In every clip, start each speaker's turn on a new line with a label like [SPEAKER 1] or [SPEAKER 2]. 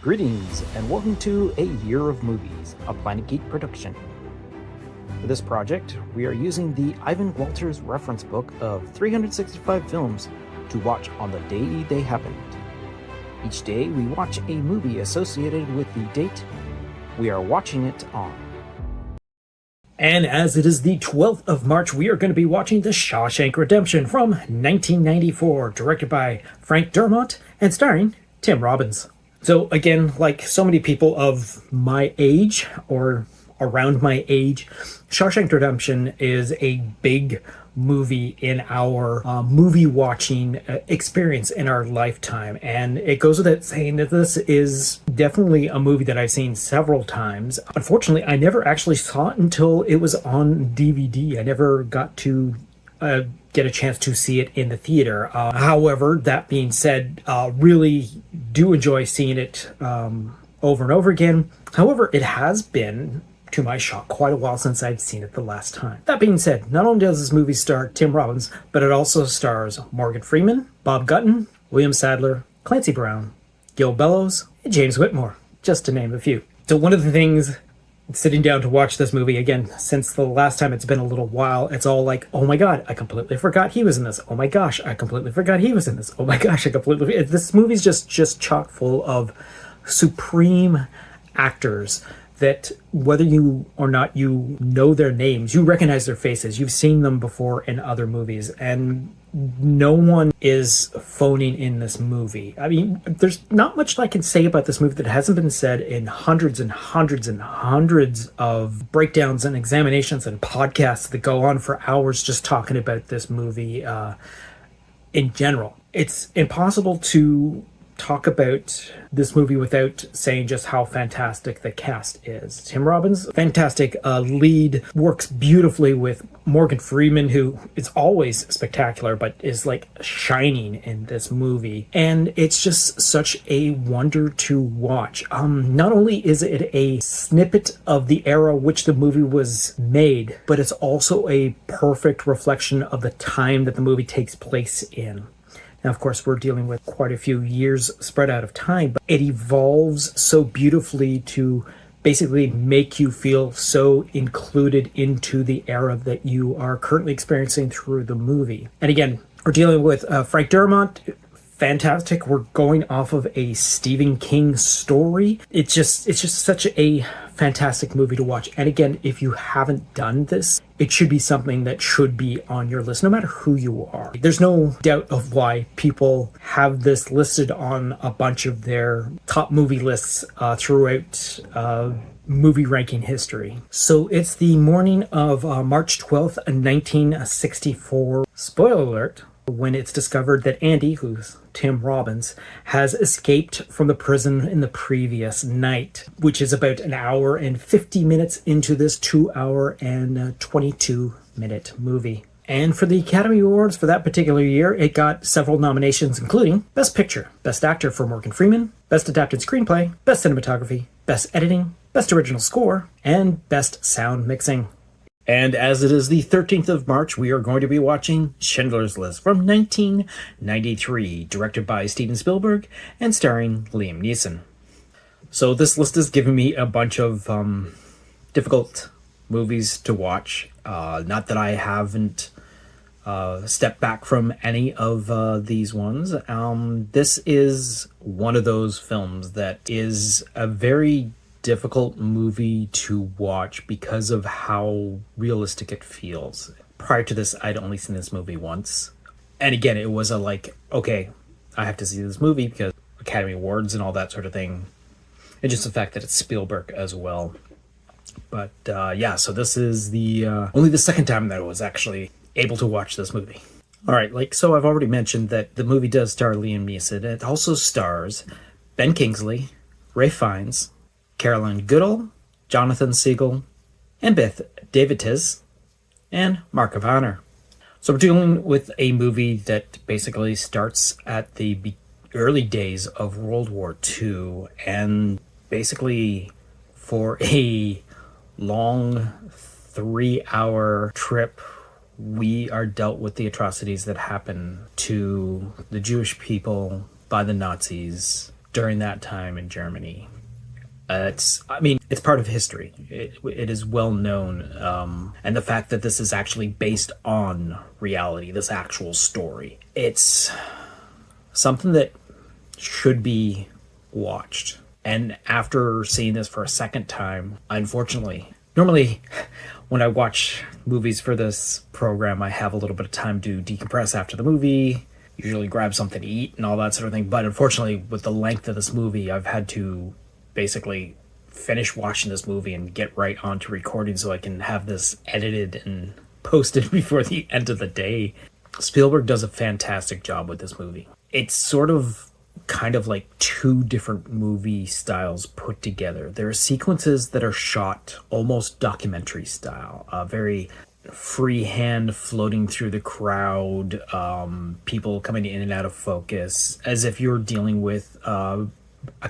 [SPEAKER 1] Greetings, and welcome to A Year of Movies, a Planet Geek production. For this project, we are using the Ivan Walters reference book of 365 films to watch on the day they happened. Each day, we watch a movie associated with the date we are watching it on. And as it is the 12th of March, we are going to be watching The Shawshank Redemption from 1994, directed by Frank Darabont and starring Tim Robbins. So again, like so many people of my age or around my age, Shawshank Redemption is a big movie in our movie watching experience in our lifetime. And it goes without saying that this is definitely a movie that I've seen several times. Unfortunately, I never actually saw it until it was on DVD. I never got to get a chance to see it in the theater. However, that being said, really do enjoy seeing it over and over again. However, it has been, to my shock, quite a while since I've seen it the last time. That being said, not only does this movie star Tim Robbins, but it also stars Morgan Freeman, Bob Gutton, William Sadler, Clancy Brown, Gil Bellows, and James Whitmore, just to name a few. So one of the things sitting down to watch this movie, again, since the last time it's been a little while, it's all like, oh my god, I completely forgot he was in this. Oh my gosh, I completely forgot he was in this. Oh my gosh, I completely... This movie's just chock full of supreme actors that whether you or not you know their names, you recognize their faces, you've seen them before in other movies, and no one is phoning in this movie. I mean, there's not much I can say about this movie that hasn't been said in hundreds and hundreds and hundreds of breakdowns and examinations and podcasts that go on for hours just talking about this movie in general. It's impossible to talk about this movie without saying just how fantastic the cast is. Tim Robbins, fantastic lead, works beautifully with Morgan Freeman, who is always spectacular, but is like shining in this movie. And it's just such a wonder to watch. Not only is it a snippet of the era which the movie was made, but it's also a perfect reflection of the time that the movie takes place in. Now, of course, we're dealing with quite a few years spread out of time, but it evolves so beautifully to basically make you feel so included into the era that you are currently experiencing through the movie. And again, we're dealing with Frank Darabont. Fantastic. We're going off of a Stephen King story. It's just such a fantastic movie to watch. And again, if you haven't done this, it should be something that should be on your list, no matter who you are. There's no doubt of why people have this listed on a bunch of their top movie lists throughout movie ranking history. So it's the morning of March 12th, 1964. Spoiler alert, when it's discovered that Andy, who's Tim Robbins, has escaped from the prison in the previous night, which is about an hour and 50 minutes into this 2-hour and 22-minute movie. And for the Academy Awards for that particular year, it got several nominations, including Best Picture, Best Actor for Morgan Freeman, Best Adapted Screenplay, Best Cinematography, Best Editing, Best Original Score, and Best Sound Mixing. And as it is the 13th of March, we are going to be watching Schindler's List from 1993, directed by Steven Spielberg and starring Liam Neeson. So this list has given me a bunch of difficult movies to watch. Not that I haven't stepped back from any of these ones. This is one of those films that is a very difficult movie to watch because of how realistic it feels. Prior to this, I'd only seen this movie once. And again, it was okay, I have to see this movie because Academy Awards and all that sort of thing. And just the fact that it's Spielberg as well. But so this is the only the second time that I was actually able to watch this movie. All right, so I've already mentioned that the movie does star Liam Neeson. It also stars Ben Kingsley, Ralph Fiennes, Caroline Goodall, Jonathan Segel, and Beth Davids, and Mark of Honor. So we're dealing with a movie that basically starts at the early days of World War II, and basically for a long 3-hour trip, we are dealt with the atrocities that happen to the Jewish people by the Nazis
[SPEAKER 2] during that time in Germany. It's part of history. It is well known. And the fact that this is actually based on reality, this actual story, it's something that should be watched. And after seeing this for a second time, unfortunately, normally when I watch movies for this program, I have a little bit of time to decompress after the movie, usually grab something to eat and all that sort of thing. But unfortunately, with the length of this movie, I've had to basically finish watching this movie and get right onto recording so I can have this edited and posted before the end of the day. Spielberg does a fantastic job with this movie. It's sort of kind of like two different movie styles put together. There are sequences that are shot almost documentary style, very freehand floating through the crowd, people coming in and out of focus, as if you're dealing with a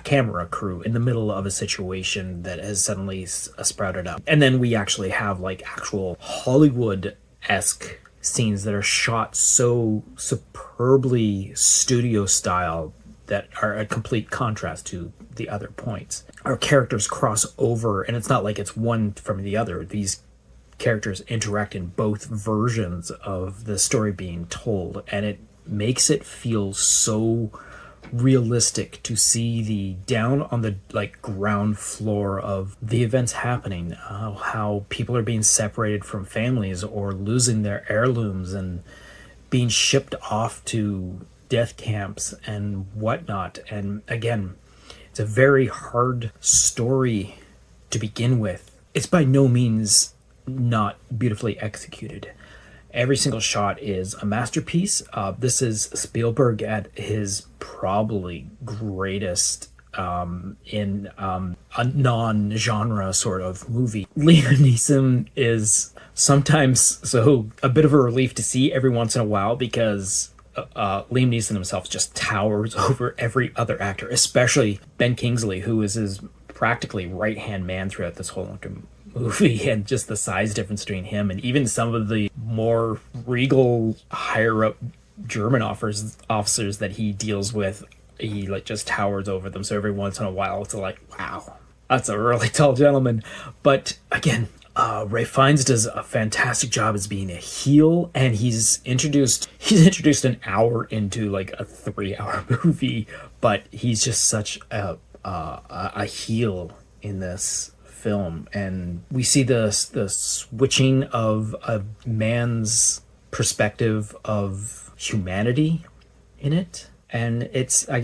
[SPEAKER 2] camera crew in the middle of a situation that has suddenly sprouted up. And then we actually have like actual Hollywood-esque scenes that are shot so superbly studio style that are a complete contrast to the other points. Our characters cross over, and it's not like it's one from the other. These characters interact in both versions of the story being told, and it makes it feel so realistic to see the down on the ground floor of the events happening, how people are being separated from families or losing their heirlooms and being shipped off to death camps and whatnot. And again, it's a very hard story to begin with. It's by no means not beautifully executed. Every single shot is a masterpiece. This is Spielberg at his probably greatest in a non-genre sort of movie. Liam Neeson is sometimes a bit of a relief to see every once in a while, because Liam Neeson himself just towers over every other actor, especially Ben Kingsley, who is his practically right-hand man throughout this whole movie, and just the size difference between him and even some of the more regal, higher-up German officers that he deals with. He just towers over them, so every once in a while it's like, wow, that's a really tall gentleman. But again, Ralph Fiennes does a fantastic job as being a heel, and he's introduced an hour into a 3-hour movie, but he's just such a heel in this film. And we see the switching of a man's perspective of humanity in it. And it's a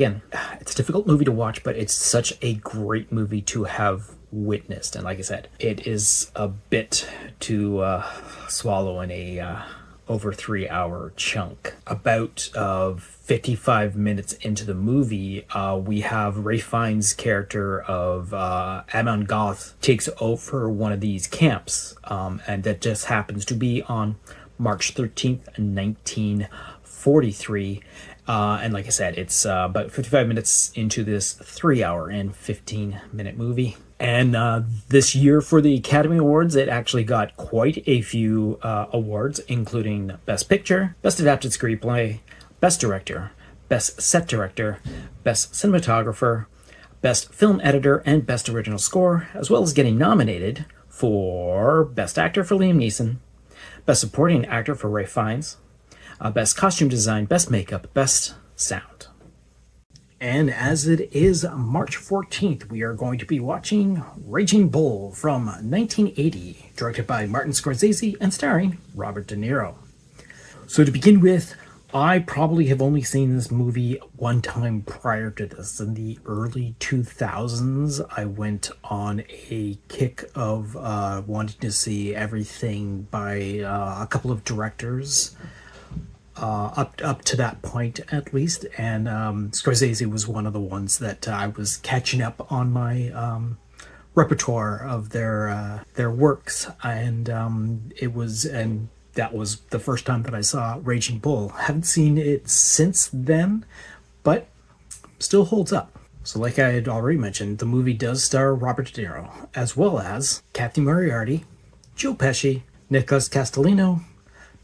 [SPEAKER 2] difficult movie to watch, but it's such a great movie to have witnessed. And like I said, it is a bit to swallow in a over 3-hour chunk. About 55 minutes into the movie, we have Ralph Fiennes' character of Amon Goth takes over one of these camps, and that just happens to be on March 13th, 1943. And like I said, it's about 55 minutes into this 3-hour and 15-minute movie. And this year for the Academy Awards, it actually got quite a few awards, including Best Picture, Best Adapted Screenplay, Best Director, Best Set Director, Best Cinematographer, Best Film Editor, and Best Original Score, as well as getting nominated for Best Actor for Liam Neeson, Best Supporting Actor for Ralph Fiennes, Best Costume Design, Best Makeup, Best Sound. And as it is March 14th, we are going to be watching Raging Bull from 1980, directed by Martin Scorsese and starring Robert De Niro. So to begin with, I probably have only seen this movie one time prior to this. In the early 2000s, I went on a kick of wanting to see everything by a couple of directors. Up to that point, at least, and Scorsese was one of the ones that I was catching up on my repertoire of their works, and that was the first time that I saw Raging Bull. Haven't seen it since then, but still holds up. So, like I had already mentioned, the movie does star Robert De Niro, as well as Kathy Moriarty, Joe Pesci, Nicholas Castellino,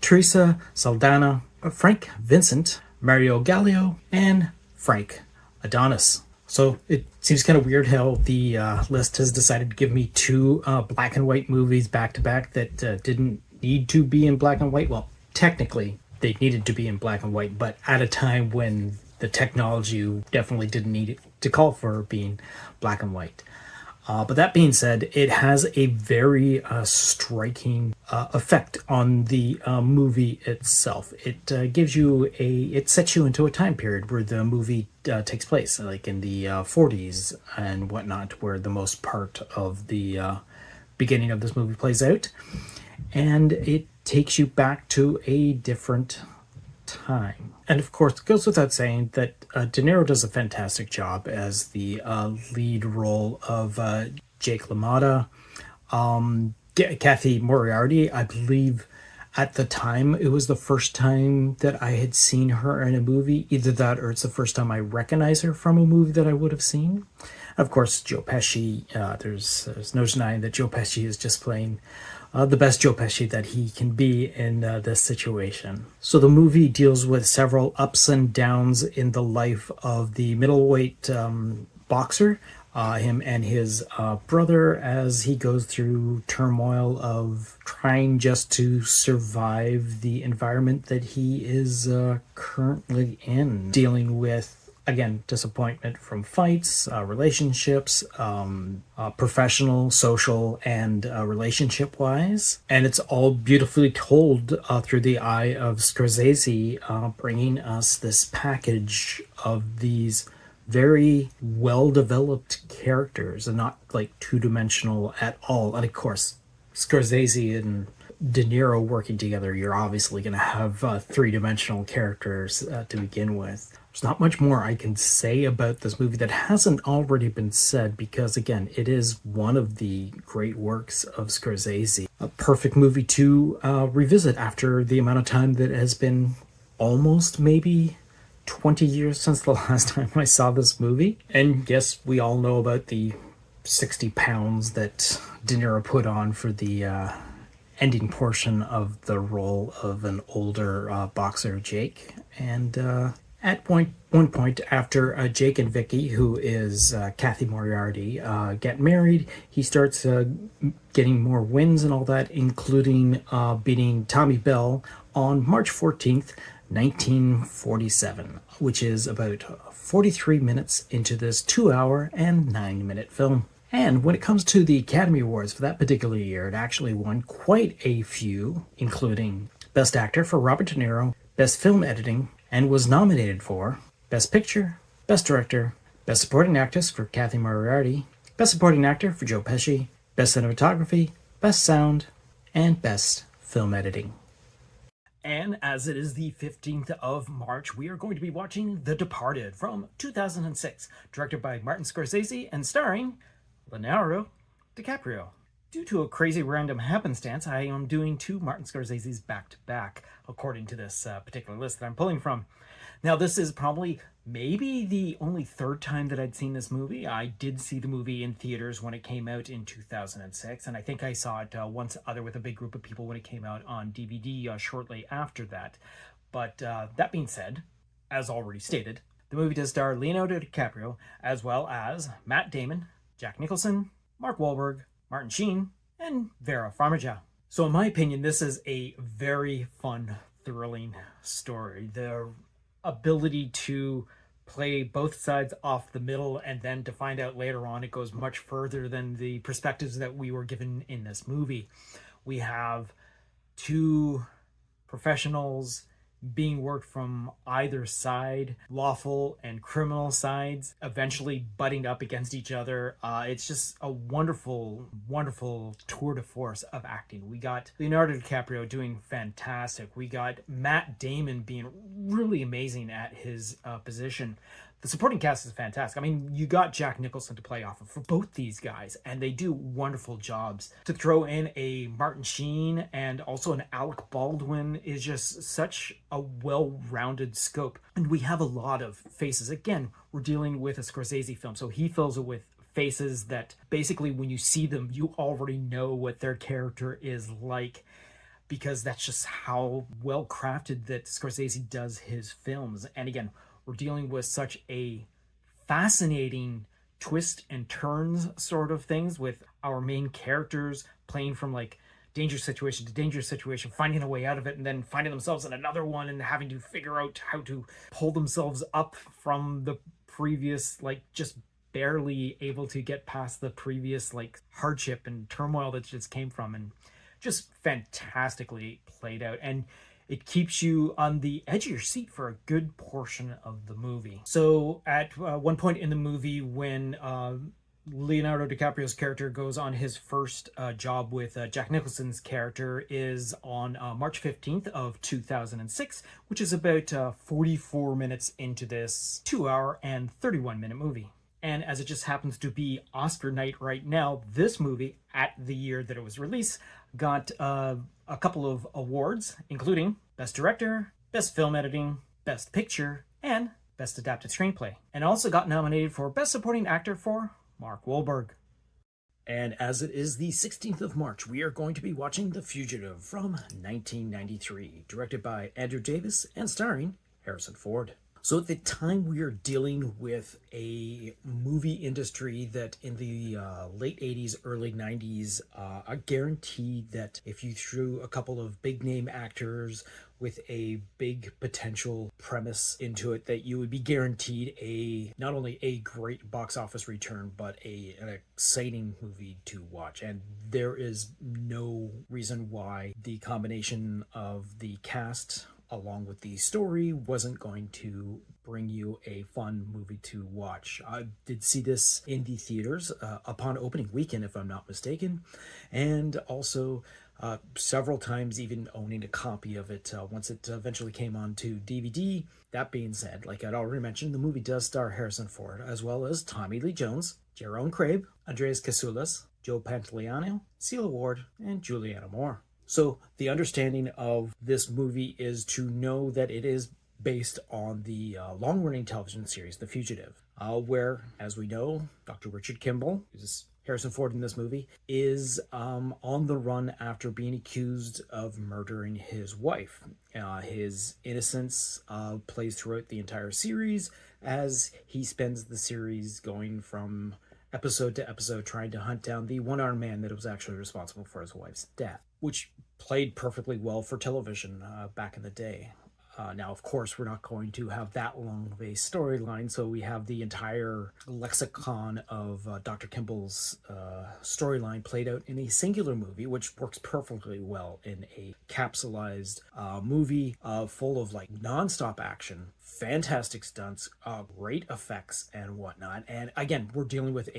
[SPEAKER 2] Teresa Saldana, Frank Vincent, Mario Gallio, and Frank Adonis. So it seems kind of weird how the list has decided to give me two black and white movies back to back that didn't need to be in black and white. Well, technically, they needed to be in black and white, but at a time when the technology definitely didn't need it to call for being black and white. But that being said, it has a very striking effect on the movie itself. It gives you it sets you into a time period where the movie takes place, like in the 40s and whatnot, where the most part of the beginning of this movie plays out. And it takes you back to a different time. And of course, it goes without saying that De Niro does a fantastic job as the lead role of Jake LaMotta. Kathy Moriarty, I believe at the time it was the first time that I had seen her in a movie. Either that or it's the first time I recognize her from a movie that I would have seen. Of course, Joe Pesci, there's no denying that Joe Pesci is just playing the best Joe Pesci that he can be in this situation. So the movie deals with several ups and downs in the life of the middleweight boxer, him and his brother, as he goes through turmoil of trying just to survive the environment that he is currently in, dealing with, again, disappointment from fights, relationships, professional, social, and relationship-wise. And it's all beautifully told through the eye of Scorsese, bringing us this package of these very well-developed characters and not like two-dimensional at all. And of course, Scorsese and De Niro working together, you're obviously going to have three-dimensional characters to begin with. There's not much more I can say about this movie that hasn't already been said because, again, it is one of the great works of Scorsese. A perfect movie to revisit after the amount of time that has been almost maybe 20 years since the last time I saw this movie. And yes, we all know about the 60 pounds that De Niro put on for the ending portion of the role of an older boxer, Jake. And at one point after Jake and Vicky, who is Kathy Moriarty, get married, he starts getting more wins and all that, including beating Tommy Bell on March 14th, 1947, which is about 43 minutes into this 2-hour and 9-minute film. And when it comes to the Academy Awards for that particular year, it actually won quite a few, including Best Actor for Robert De Niro, Best Film Editing, and was nominated for Best Picture, Best Director, Best Supporting Actress for Kathy Moriarty, Best Supporting Actor for Joe Pesci, Best Cinematography, Best Sound, and Best Film Editing. And as it is the 15th of March, we are going to be watching The Departed from 2006, directed by Martin Scorsese and starring Leonardo DiCaprio. Due to a crazy random happenstance, I am doing two Martin Scorsese's back-to-back, according to this particular list that I'm pulling from. Now, this is probably maybe the only third time that I'd seen this movie. I did see the movie in theaters when it came out in 2006, and I think I saw it once other with a big group of people when it came out on DVD shortly after that. But that being said, as already stated, the movie does star Leonardo DiCaprio, as well as Matt Damon, Jack Nicholson, Mark Wahlberg, Martin Sheen, and Vera Farmiga. So in my opinion, this is a very fun, thrilling story. The ability to play both sides off the middle and then to find out later on it goes much further than the perspectives that we were given in this movie. We have two professionals being worked from either side, lawful and criminal sides, eventually butting up against each other. It's just a wonderful, wonderful tour de force of acting. We got Leonardo DiCaprio doing fantastic. We got Matt Damon being really amazing at his position. The supporting cast is fantastic. I mean, you got Jack Nicholson to play off of for both these guys, and they do wonderful jobs. To throw in a Martin Sheen and also an Alec Baldwin is just such a well-rounded scope. And we have a lot of faces. Again, we're dealing with a Scorsese film, so he fills it with faces that basically when you see them, you already know what their character is like, because that's just how well crafted that Scorsese does his films. And again, we're dealing with such a
[SPEAKER 1] fascinating twist and turns sort of things, with our main characters playing from like dangerous situation to dangerous situation, finding a way out of it, and then finding themselves in another one and having to figure out how to pull themselves up from the previous, like, just barely able to get past the previous like hardship and turmoil that just came from. And just fantastically played out, and it keeps you on the edge of your seat for a good portion of the movie. So at one point in the movie, when Leonardo DiCaprio's character goes on his first job with Jack Nicholson's character, is on March 15th of 2006, which is about 44 minutes into this 2-hour and 31-minute movie. And as it just happens to be Oscar night right now, this movie, at the year that it was released, got a couple of awards, including Best Director, Best Film Editing, Best Picture, and Best Adapted Screenplay. And also got nominated for Best Supporting Actor for Mark Wahlberg.
[SPEAKER 2] And as it is the 16th of March, we are going to be watching The Fugitive from 1993, directed by Andrew Davis and starring Harrison Ford. So at the time, we are dealing with a movie industry that in the late 80s, early 90s, I guarantee that if you threw a couple of big name actors with a big potential premise into it, that you would be guaranteed not only a great box office return, but an exciting movie to watch. And there is no reason why the combination of the cast along with the story wasn't going to bring you a fun movie to watch. I did see this in the theaters upon opening weekend, if I'm not mistaken, and also several times even owning a copy of it once it eventually came onto DVD. That being said, like I'd already mentioned, the movie does star Harrison Ford, as well as Tommy Lee Jones, Jerome Crabe, Andreas Kasoulas, Joe Pantoliano, Celia Ward, and Julianne Moore. So the understanding of this movie is to know that it is based on the long-running television series The Fugitive, where, as we know, Dr. Richard Kimball, who's Harrison Ford in this movie, is on the run after being accused of murdering his wife. His innocence plays throughout the entire series as he spends the series going from episode to episode trying to hunt down the one-armed man that was actually responsible for his wife's death, which played perfectly well for television back in the day. Now, of course, we're not going to have that long of a storyline, so we have the entire lexicon of Dr. Kimball's storyline played out in a singular movie, which works perfectly well in a capsulized movie full of like nonstop action, fantastic stunts, great effects, and whatnot. And again, we're dealing with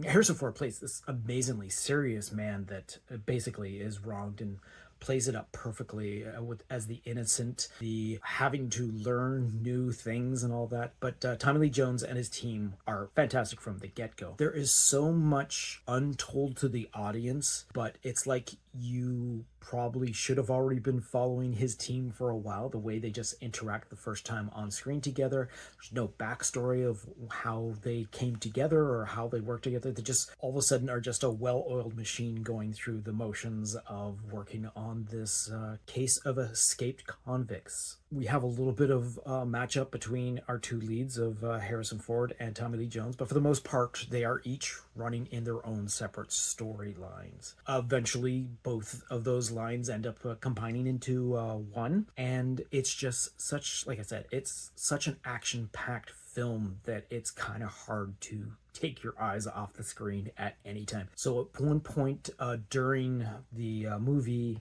[SPEAKER 2] Harrison Ford plays this amazingly serious man that basically is wronged and plays it up perfectly as the innocent, the having to learn new things and all that. But Tommy Lee Jones and his team are fantastic from the get-go. There is so much untold to the audience, but it's like you probably should have already been following his team for a while, the way they just interact the first time on screen together. There's no backstory of how they came together or how they work together. They just all of a sudden are just a well-oiled machine going through the motions of working on this case of escaped convicts. We have a little bit of matchup between our two leads of Harrison Ford and Tommy Lee Jones, but for the most part, they are each running in their own separate storylines. Eventually, both of those lines end up combining into one, and it's just such, like I said, it's such an action-packed film that it's kind of hard to take your eyes off the screen at any time. So at one point during the movie,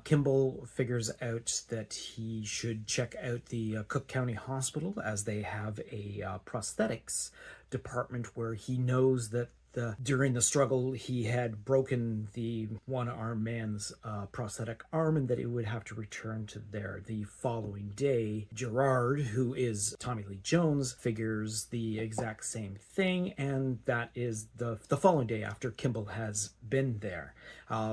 [SPEAKER 2] Kimball figures out that he should check out the Cook County Hospital, as they have a prosthetics department where he knows that during the struggle he had broken the one-armed man's prosthetic arm, and that he would have to return to there the following day. Gerard, who is Tommy Lee Jones, figures the exact same thing, and that is the following day after Kimball has been there,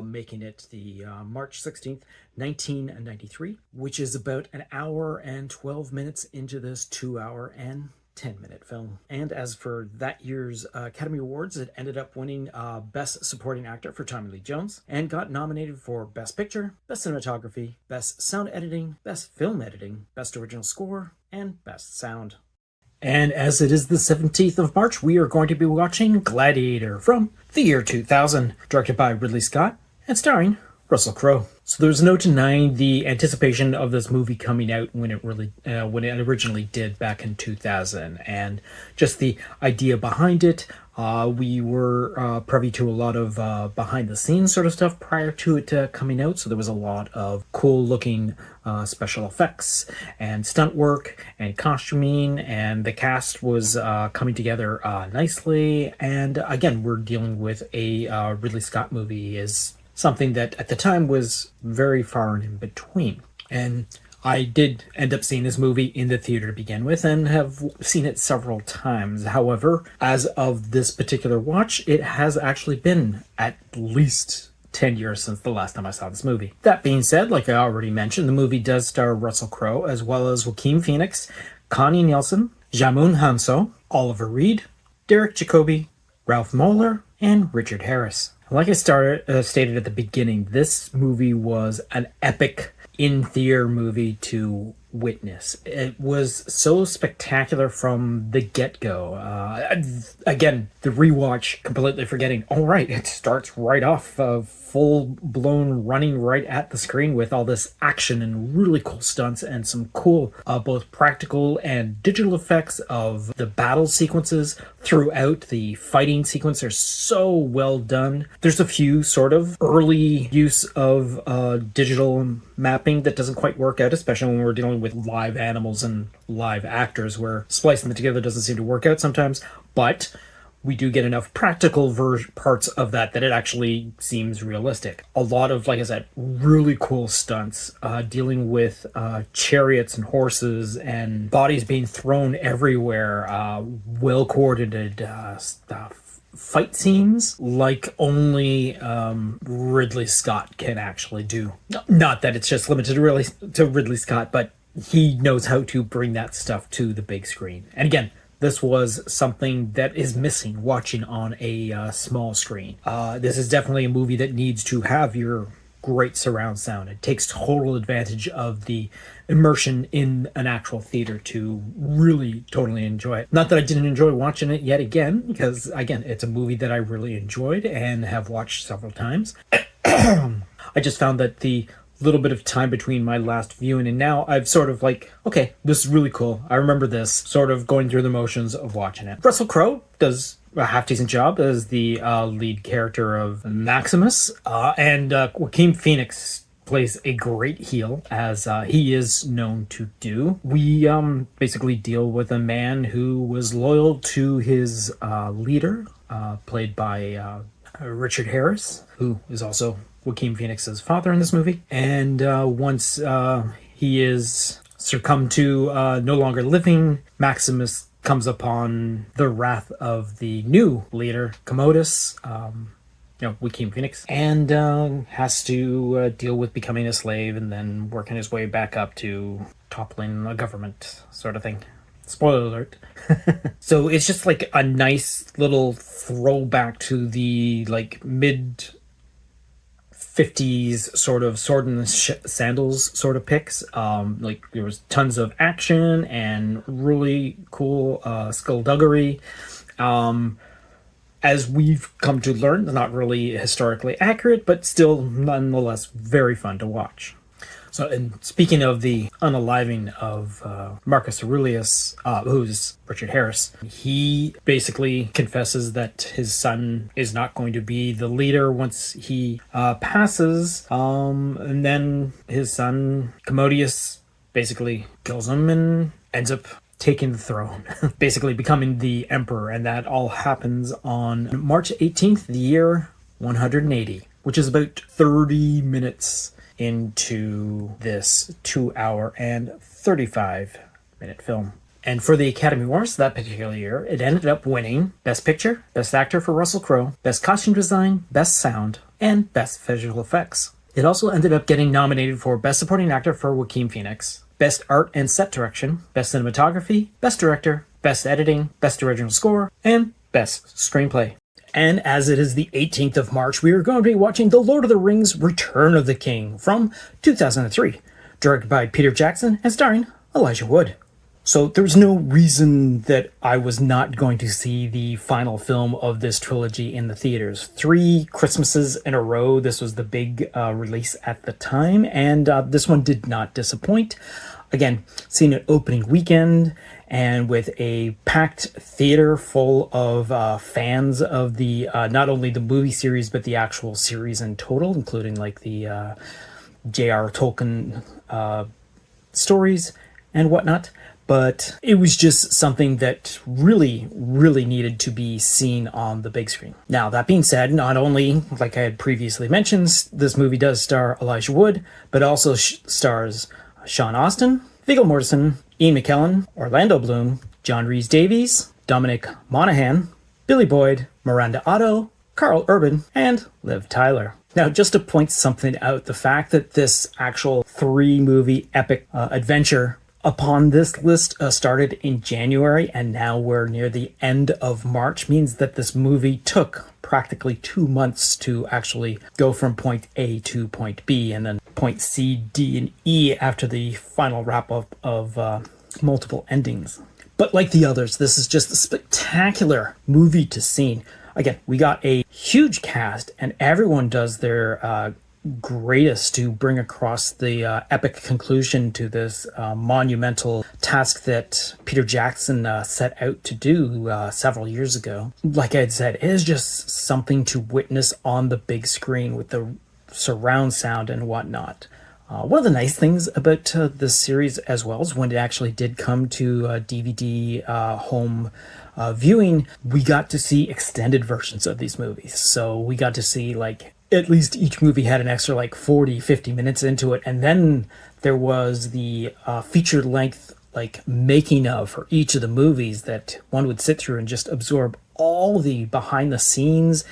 [SPEAKER 2] making it the March 16th, 1993, which is about an hour and 12 minutes into this 2-hour and 10-minute film. And as for that year's Academy Awards, it ended up winning Best Supporting Actor for Tommy Lee Jones, and got nominated for Best Picture, Best Cinematography, Best Sound Editing, Best Film Editing, Best Original Score, and Best Sound. And as it is the 17th of March, we are going to be watching Gladiator from the year 2000, directed by Ridley Scott and starring Russell Crowe. So there's no denying the anticipation of this movie coming out when it originally did back in 2000, and just the idea behind it. We were privy to a lot of behind the scenes sort of stuff prior to it coming out, so there was a lot of cool looking special effects and stunt work and costuming, and the cast was coming together nicely. And again, we're dealing with a Ridley Scott movie, is something that at the time was very far and in between. And I did end up seeing this movie in the theater to begin with and have seen it several times. However, as of this particular watch, it has actually been at least 10 years since the last time I saw this movie. That being said, like I already mentioned, the movie does star Russell Crowe, as well as Joaquin Phoenix, Connie Nielsen, Jamun Hanso, Oliver Reed, Derek Jacobi, Ralph Moeller, and Richard Harris. Like I stated at the beginning, this movie was an epic in-theater movie to witness. It was so spectacular from the get-go. Again, the rewatch, completely forgetting, all right, it starts right off full-blown running right at the screen with all this action and really cool stunts and some cool both practical and digital effects of the battle sequences throughout. The fighting sequence are so well done. There's a few sort of early use of digital mapping that doesn't quite work out, especially when we're dealing with live animals and live actors, where splicing them together doesn't seem to work out sometimes. But we do get enough practical parts of that it actually seems realistic. A lot of, like I said, really cool stunts, dealing with chariots and horses and bodies being thrown everywhere, well-coordinated stuff. Fight scenes like only Ridley Scott can actually do. Not that it's just limited really to Ridley Scott, but he knows how to bring that stuff to the big screen. And again, this was something that is missing watching on a small screen. This is definitely a movie that needs to have your great surround sound. It takes total advantage of the immersion in an actual theater to really totally enjoy it. Not that I didn't enjoy watching it yet again, because again, it's a movie that I really enjoyed and have watched several times. I just found that the little bit of time between my last viewing and now, I've sort of like, okay, this is really cool. I remember this, sort of going through the motions of watching it. Russell Crowe does a half-decent job as the lead character of Maximus, and Joaquin Phoenix plays a great heel, as he is known to do. We basically deal with a man who was loyal to his leader, played by Richard Harris, who is also Joaquin Phoenix's father in this movie. And once he is succumbed to no longer living, Maximus comes upon the wrath of the new leader, Commodus, Joaquin Phoenix, and has to deal with becoming a slave and then working his way back up to toppling a government sort of thing. Spoiler alert. So it's just like a nice little throwback to the like mid 50s sort of sword and sandals sort of pics. Like there was tons of action and really cool skullduggery. As we've come to learn, not really historically accurate, but still nonetheless very fun to watch. So, and speaking of the unaliving of Marcus Aurelius, who's Richard Harris, he basically confesses that his son is not going to be the leader once he passes, and then his son, Commodius, basically kills him and ends up taking the throne, basically becoming the emperor, and that all happens on March 18th, the year 180, which is about 30 minutes into this 2-hour and 35-minute film. And for the Academy Awards that particular year, it ended up winning Best Picture, Best Actor for Russell Crowe, Best Costume Design, Best Sound, and Best Visual Effects. It also ended up getting nominated for Best Supporting Actor for Joaquin Phoenix, Best Art and Set Direction, Best Cinematography, Best Director, Best Editing, Best Original Score, and Best Screenplay. And as it is the 18th of March, we are going to be watching The Lord of the Rings Return of the King from 2003, directed by Peter Jackson and starring Elijah Wood. So there was no reason that I was not going to see the final film of this trilogy in the theaters. 3 Christmases in a row. This was the big release at the time, and this one did not disappoint. Again, seeing an opening weekend and with a packed theater full of fans of the not only the movie series but the actual series in total, including like the J.R. Tolkien stories and whatnot. But it was just something that really, really needed to be seen on the big screen. Now, that being said, not only, like I had previously mentioned, this movie does star Elijah Wood, but also stars Sean Astin, Viggo Mortensen, Ian McKellen, Orlando Bloom, John Rhys-Davies, Dominic Monaghan, Billy Boyd, Miranda Otto, Carl Urban, and Liv Tyler. Now, just to point something out, the fact that this actual 3-movie epic adventure upon this list started in January, and now we're near the end of March, means that this movie took practically 2 months to actually go from point A to point B, and then point C, D, and E after the final wrap-up of multiple endings. But like the others, this is just a spectacular movie to see. Again, we got a huge cast, and everyone does their greatest to bring across the epic conclusion to this monumental task that Peter Jackson set out to do several years ago. Like I had said, it is just something to witness on the big screen with the surround sound and whatnot. One of the nice things about this series as well is when it actually did come to DVD home viewing, we got to see extended versions of these movies. So we got to see like at least each movie had an extra like 40-50 minutes into it, and then there was the feature length like making of for each of the movies that one would sit through and just absorb all the behind the scenes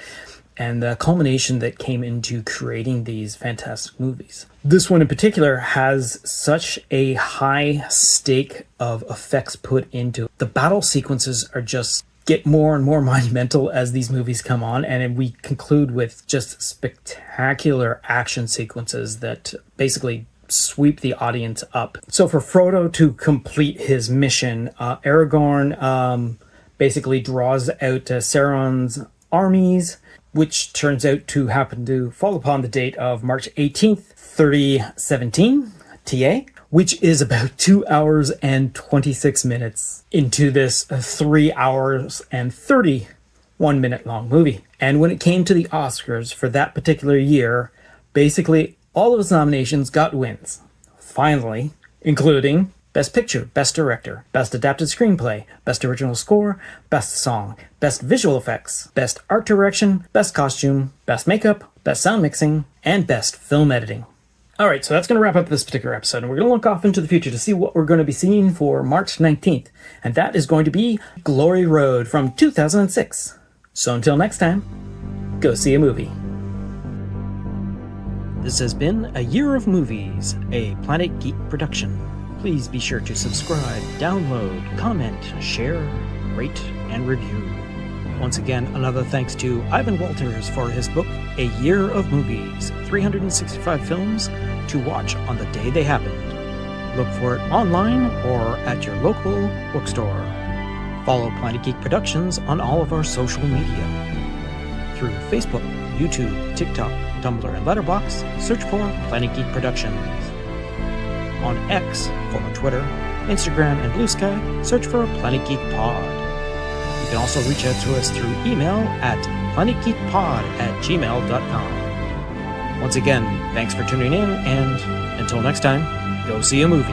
[SPEAKER 2] and the culmination that came into creating these fantastic movies. This one in particular has such a high stake of effects put into it. The battle sequences are just get more and more monumental as these movies come on, and we conclude with just spectacular action sequences that basically sweep the audience up. So for Frodo to complete his mission, Aragorn basically draws out Sauron's armies, which turns out to happen to fall upon the date of March 18th, 3017, TA, which is about 2 hours and 26 minutes into this 3 hours and 31 minute long movie. And when it came to the Oscars for that particular year, basically all of its nominations got wins. Finally, including Best Picture, Best Director, Best Adapted Screenplay, Best Original Score, Best Song, Best Visual Effects, Best Art Direction, Best Costume, Best Makeup, Best Sound Mixing, and Best Film Editing. Alright, so that's going to wrap up this particular episode, and we're going to look off into the future to see what we're going to be seeing for March 19th, and that is going to be Glory Road from 2006. So until next time, go see a movie. This has been A Year of Movies, a Planet Geek production. Please be sure to subscribe, download, comment, share, rate, and review. Once again, another thanks to Ivan Walters for his book, A Year of Movies, 365 films to watch on the day they happened. Look for it online or at your local bookstore. Follow Planet Geek Productions on all of our social media. Through Facebook, YouTube, TikTok, Tumblr, and Letterboxd, search for Planet Geek Productions. On X, former Twitter, Instagram, and Blue Sky, search for Planet Geek Pod. You can also reach out to us through email at planetgeekpod@gmail.com. Once again, thanks for tuning in, and until next time, go see a movie.